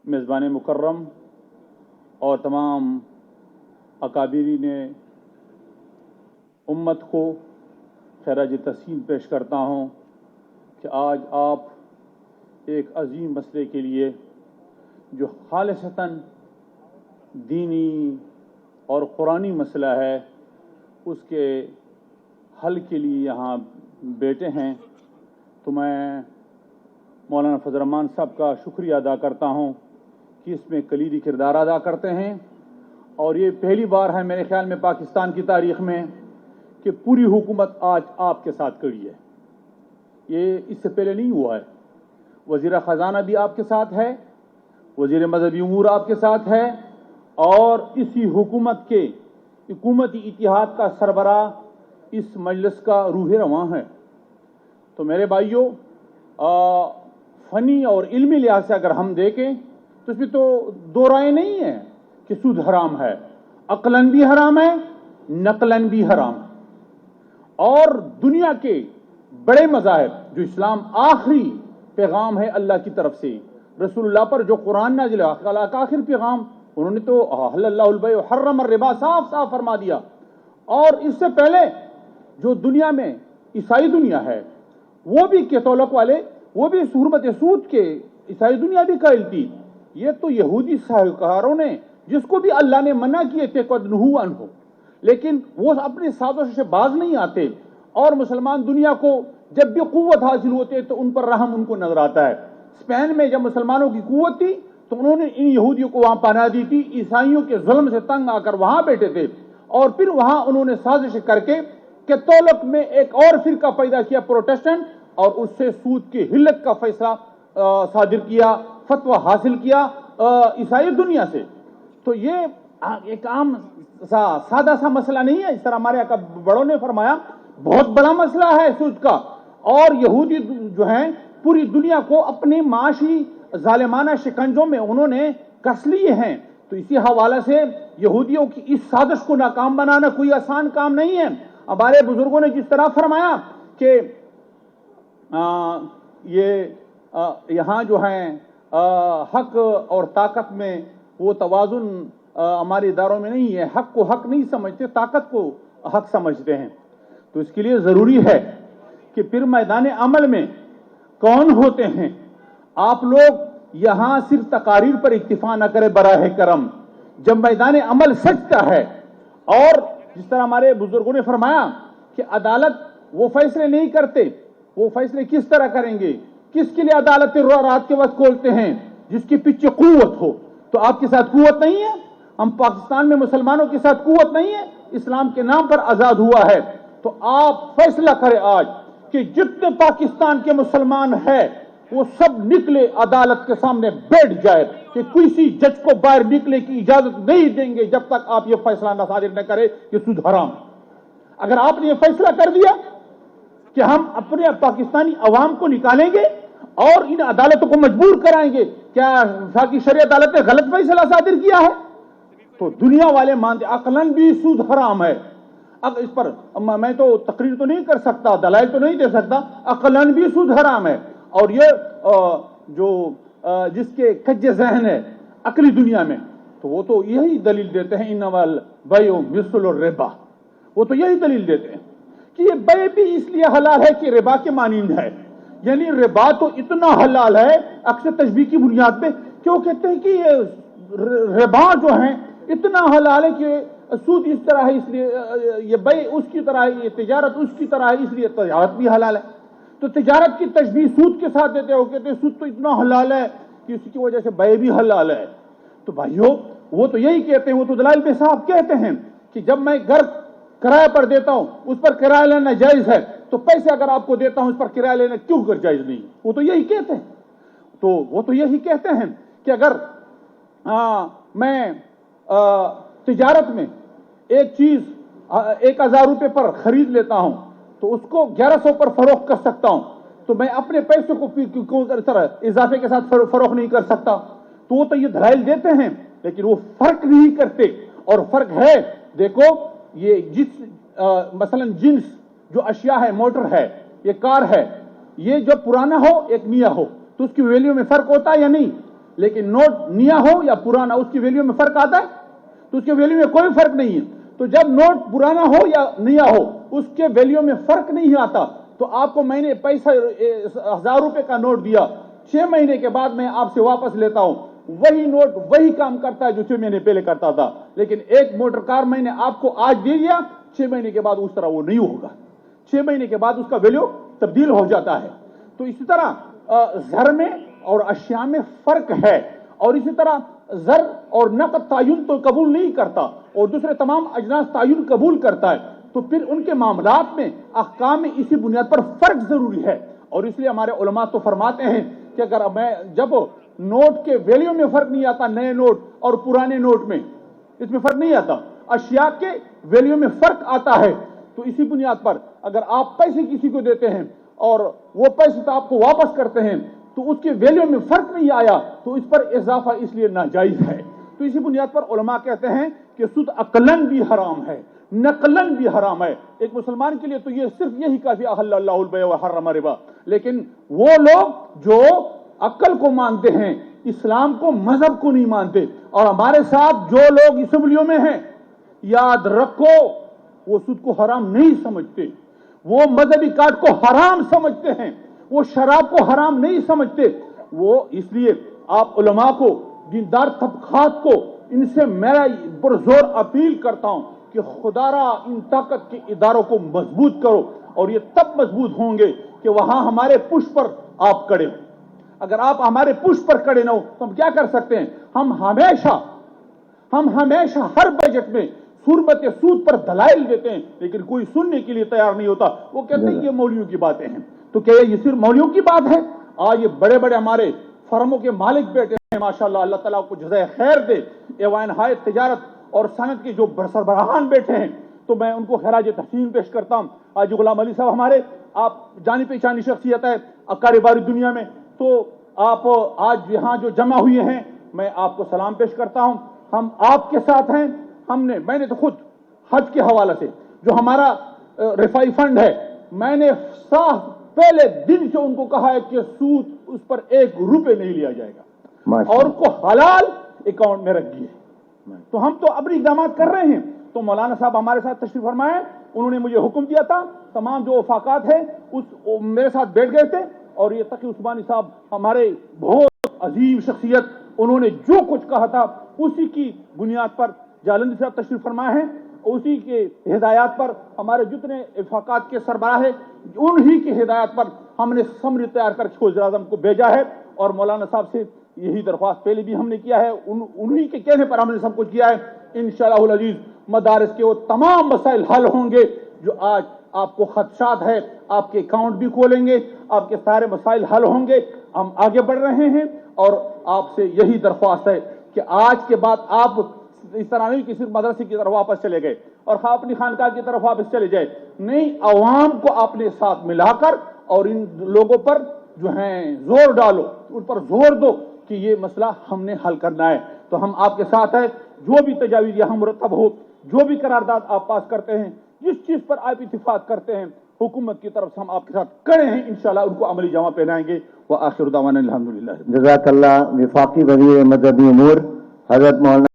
मेज़बान मुकर्रम और तमाम अकाबिरीन उम्मत को खैराज तहसीन पेश करता हूँ कि आज आप एक अजीम मसले के लिए जो खालिसतन दीनी और कुरानी मसला है उसके हल के लिए यहाँ बैठे हैं। तो मैं मौलाना फजल रहमान साहब का शुक्रिया अदा करता हूँ कि इसमें कलीदी किरदार अदा करते हैं और ये पहली बार है मेरे ख्याल में पाकिस्तान की तारीख़ में कि पूरी हुकूमत आज आपके साथ खड़ी है। ये इससे पहले नहीं हुआ है। वज़ीर ख़ज़ाना भी आपके साथ है, वज़ीर मज़हबी उमूर आपके साथ है और इसी हुकूमत के हुकूमती इतिहाद का सरबराह इस मजलिस का रूह रवां है। तो मेरे भाइयों, फ़नी और इल्मी लिहाज से अगर हम देखें तो इसमें तो दो राय नहीं है कि सूद हराम है। अक़लन भी हराम है, नक़लन भी हराम है। और दुनिया के बड़े मज़ाहिब जो इस्लाम आखिरी पैगाम है अल्लाह की तरफ से रसूलुल्लाह पर जो कुरान नाज़िल हुआ का आखिरी पैगाम, उन्होंने तो हल्लल्लाहुल बै व हर्रम रिबा साफ साफ फरमा दिया। और इससे पहले जो दुनिया में ईसाई दुनिया है वो भी कैथोलिक वाले, वो भी हुर्मत सूद के ईसाई दुनिया भी कायल थी। ये तो यहूदी साहूकारों ने, जिसको भी अल्लाह ने मना किए थे क़दनुहु अन्हु, लेकिन वो अपनी साजिश से बाज नहीं आते और मुसलमान दुनिया को जब भी कुव्वत हासिल होते तो उन पर रहम उनको नजर आता है। स्पेन में जब मुसलमानों की कुव्वत थी तो उन्होंने इन यहूदियों को वहां पनाह दी थी। ईसाइयों के जुल्म से तंग आकर वहां बैठे थे और फिर वहां उन्होंने साजिश करके कैथोलिक में एक और फिरका पैदा किया, प्रोटेस्टेंट, और उससे सूद की हिल्लत का फैसला सादिर किया, फतवा हासिल किया ईसाई दुनिया से। तो ये एक आम सादा सा मसला नहीं है। इस तरह हमारे बड़ों ने फरमाया, बहुत बड़ा मसला है सूद का। और यहूदी जो हैं पूरी दुनिया को अपने माशी जालिमाना शिकंजों में उन्होंने कस लिए हैं। तो इसी हवाले से यहूदियों की इस साजिश को नाकाम बनाना कोई आसान काम नहीं है। हमारे बुजुर्गों ने जिस तरह फरमाया कि यहाँ जो है हक और ताकत में वो तवाजुन हमारे इदारों में नहीं है। हक को हक नहीं समझते, ताकत को हक समझते हैं। तो इसके लिए ज़रूरी है कि फिर मैदान अमल में कौन होते हैं। आप लोग यहाँ सिर्फ तकारीर पर इक्तिफा न करें बराह करम। जब मैदान अमल सचता है, और जिस तरह हमारे बुजुर्गों ने फरमाया कि अदालत वो फैसले नहीं करते, वो फैसले किस तरह करेंगे, किसके लिए अदालत रात के वक्त खोलते हैं, जिसके पीछे कुव्वत हो। तो आपके साथ कुव्वत नहीं है, हम पाकिस्तान में मुसलमानों के साथ कुव्वत नहीं है, इस्लाम के नाम पर आजाद हुआ है। तो आप फैसला करें आज कि जितने पाकिस्तान के मुसलमान हैं वो सब निकले, अदालत के सामने बैठ जाए कि किसी जज को बाहर निकले की इजाजत नहीं देंगे जब तक आप ये फैसला न सादिर न करें कि सूद हराम। अगर आपने ये फैसला कर दिया कि हम अपने पाकिस्तानी अवाम को निकालेंगे और इन अदालतों को मजबूर कराएंगे, क्या वफाकी शरीय अदालत ने गलत फैसला सादिर किया है? तो दुनिया वाले मानते अकलन भी सूद हराम है। अब इस पर मैं तो तकरीर तो नहीं कर सकता, दलाइल तो नहीं दे सकता, अकलन भी सूद हराम है। और ये जो जिसके कच्चे जहन है अकली दुनिया में, तो वो तो यही दलील देते हैं, इन्नमल बैउ मिस्लुर रिबा। वो तो यही दलील देते हैं कि ये बै भी इसलिए हलाल है कि रिबा के मानिंद है। यानी रिबा तो इतना हलाल है, अक्सर तशबीह की बुनियाद पे क्यों कहते हैं कि ये रिबा जो है इतना हलाल है कि सूद इस तरह है इसलिए ये बै उसकी तरह है, ये तिजारत उसकी तरह है इसलिए तिजारत भी हलाल है। तो तिजारत की तशबीह सूद के साथ देते हो, कहते हैं सूद तो इतना हलाल है कि उसकी वजह से बै भी हलाल है। तो भाइयों, वो तो यही कहते हैं, वो तो दलाइल में साहब कहते हैं कि जब मैं घर किराए पर देता हूं उस पर किराया लेना जायज है, तो पैसे अगर आपको देता हूं उस पर किराया लेना क्यों कर जायज नहीं? वो तो यही कहते हैं। तो वो तो यही कहते हैं कि अगर मैं तिजारत में एक चीज 1000 रुपए पर खरीद लेता हूं तो उसको 1100 पर फरोख्त कर सकता हूं, तो मैं अपने पैसे को तरह इजाफे के साथ फरोख्त नहीं कर सकता। तो वो तो ये दलाइल देते हैं, लेकिन वो फर्क नहीं करते। और फर्क है, देखो ये जिस मसलन जिन्स जो अशिया है, मोटर है, ये कार है, ये जो पुराना हो एक नया हो तो उसकी वैल्यू में फर्क होता है या नहीं? لیکن نوٹ نیا ہو یا پرانا اس کی ویلیو میں فرق آتا ہے؟ تو اس کے ویلیو میں کوئی فرق نہیں ہے. تو جب نوٹ پرانا ہو یا نیا ہو اس کے ویلیو میں فرق نہیں آتا. تو آپ کو میں نے پیسہ 1000 روپے کا نوٹ دیا, 6 مہینے کے بعد میں آپ سے واپس لیتا ہوں, وہی نوٹ وہی کام کرتا ہے جو 6 مہینے پہلے کرتا تھا. لیکن ایک موٹر کار میں نے آپ کو آج دے دیا, 6 مہینے کے بعد اس طرح وہ نہیں ہوگا. 6 مہینے کے بعد اس کا ویلیو تبدیل ہو جاتا ہے. تو اسی طرح زر میں اور اشیاء میں فرق ہے, اور اسی طرح زر اور نقد تعین تو قبول نہیں کرتا اور دوسرے تمام اجناس تعین قبول کرتا ہے. تو پھر ان کے معاملات میں احکام میں اسی بنیاد پر فرق ضروری ہے. اور اس لیے ہمارے علماء تو فرماتے ہیں کہ اگر جب نوٹ کے ویلیو میں فرق نہیں آتا, نئے نوٹ اور پرانے نوٹ میں اس میں فرق نہیں آتا, اشیاء کے ویلیو میں فرق آتا ہے, تو اسی بنیاد پر اگر آپ پیسے کسی کو دیتے ہیں اور وہ پیسے تو آپ کو واپس کرتے ہیں تو اس کے ویلیو میں فرق نہیں آیا تو اس پر اضافہ اس لیے ناجائز ہے. تو اسی بنیاد پر علماء کہتے ہیں کہ سود عقلاً بھی حرام ہے, نقلاً بھی حرام ہے. ایک مسلمان کے لیے تو یہ صرف یہی کافی احل اللہ البیع وحرم الربا. لیکن وہ لوگ جو عقل کو مانتے ہیں, اسلام کو, مذہب کو نہیں مانتے, اور ہمارے ساتھ جو لوگ اسمبلیوں میں ہیں, یاد رکھو وہ سود کو حرام نہیں سمجھتے, وہ مذہبی کارڈ کو حرام سمجھتے ہیں, وہ شراب کو حرام نہیں سمجھتے. وہ اس لیے آپ علماء کو, دیندار طبقات کو, ان سے میرا پرزور اپیل کرتا ہوں کہ خدا را ان طاقت کے اداروں کو مضبوط کرو, اور یہ تب مضبوط ہوں گے کہ وہاں ہمارے پشت پر آپ کھڑے ہو. اگر آپ ہمارے پشت پر کھڑے نہ ہو تو ہم کیا کر سکتے ہیں؟ ہم ہمیشہ ہر بجٹ میں صورت سود پر دلائل دیتے ہیں, لیکن کوئی سننے کے لیے تیار نہیں ہوتا. وہ کہتے ہیں یہ مولویوں کی باتیں ہیں. تو کیا یہ صرف مولویوں کی بات ہے؟ آج یہ بڑے بڑے ہمارے فرموں کے مالک بیٹھے ہیں, ماشاءاللہ, اللہ تعالیٰ کو جزائے خیر دے. ایوان ہائے تجارت اور صنعت کے جو سربراہان بیٹھے ہیں, تو میں ان کو خراج تحسین پیش کرتا ہوں. حاجی غلام علی صاحب ہمارے, آپ جانی پہچانی شخصیت ہے کاروباری دنیا میں, تو آپ آج یہاں جو جمع ہوئے ہیں میں آپ کو سلام پیش کرتا ہوں. ہم آپ کے ساتھ ہیں. میں نے تو خود حج کے حوالے سے جو ہمارا رفائی فنڈ ہے, میں نے صاف پہلے دن سے ان کو کہا ہے کہ سود اس پر 1 روپے نہیں لیا جائے گا, اور ان کو حلال اکاؤنٹ میں رکھ دیے. تو ہم تو اپنی اقدامات کر رہے ہیں. تو مولانا صاحب ہمارے ساتھ تشریف فرمائے, انہوں نے مجھے حکم دیا تھا, تمام جو وفاقات ہیں میرے ساتھ بیٹھ گئے تھے, اور یہ تقی عثمانی صاحب ہمارے بہت عظیم شخصیت, انہوں نے جو کچھ کہا تھا اسی کی بنیاد پر جالندی صاحب تشریف فرمائے ہیں, اسی کے ہدایات پر ہمارے جتنے وفاقات کے سربراہ ہیں انہی کی ہدایات پر ہم نے سمری تیار کر کے وزیر اعظم کو بھیجا ہے. اور مولانا صاحب سے یہی درخواست پہلے بھی ہم نے کیا ہے, انہی کے کہنے پر ہم نے سب کچھ کیا ہے. انشاءاللہ العزیز مدارس کے وہ تمام مسائل حل ہوں گے جو آج آپ کو خدشات ہے, آپ کے اکاؤنٹ بھی کھولیں گے, آپ کے سارے مسائل حل ہوں گے. ہم آگے بڑھ رہے ہیں, اور آپ سے یہی درخواست ہے کہ آج کے بعد آپ اس طرح نہیں کہ صرف مدرسے کی طرف واپس چلے گئے اور اپنی خانقاہ کی طرف واپس چلے جائے. نہیں, عوام کو اپنے ساتھ ملا کر اور ان لوگوں پر جو ہیں زور ڈالو, ان پر زور دو کہ یہ مسئلہ ہم نے حل کرنا ہے. تو ہم آپ کے ساتھ ہیں. جو بھی تجاویز یہاں مرتب ہو, جو بھی قرارداد آپ پاس کرتے ہیں, جس چیز پر آپ اتفاق کرتے ہیں, حکومت کی طرف سے ہم آپ کے ساتھ کھڑے ہیں. انشاءاللہ ان کو عملی جامہ پہنائیں گے. وآخر دعوانا الحمدللہ. جزاک اللہ. وفاقی وزیر مذہبی امور حضرت مولانا